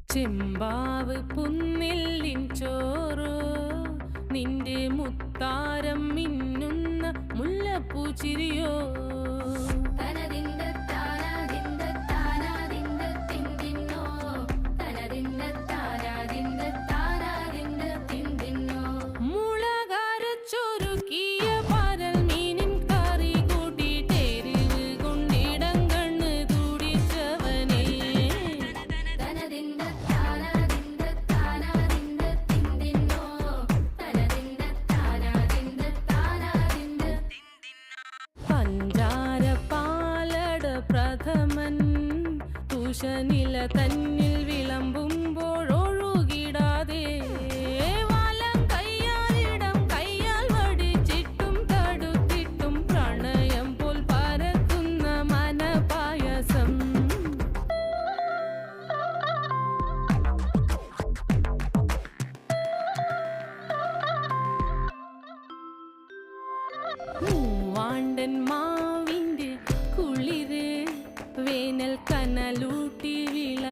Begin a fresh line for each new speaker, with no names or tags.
ചെമ്പാവ് പുന്നില്ലിൻ ചോറോ നിന്റെ മുത്താരം മിന്നുന്ന മുല്ലപ്പൂച്ചിരിയോ പ്രഥമൻ തുഷനില തന്നിൽ വിളമ്പുമ്പോഴൊഴുകിടാതെ വലം കയ്യാലിടം കയ്യാൽ വടിച്ചിട്ടും തടുത്തിട്ടും പ്രണയം പോൽ പരക്കുന്ന മനപായസം മൂവാണ്ടൻ മാവ്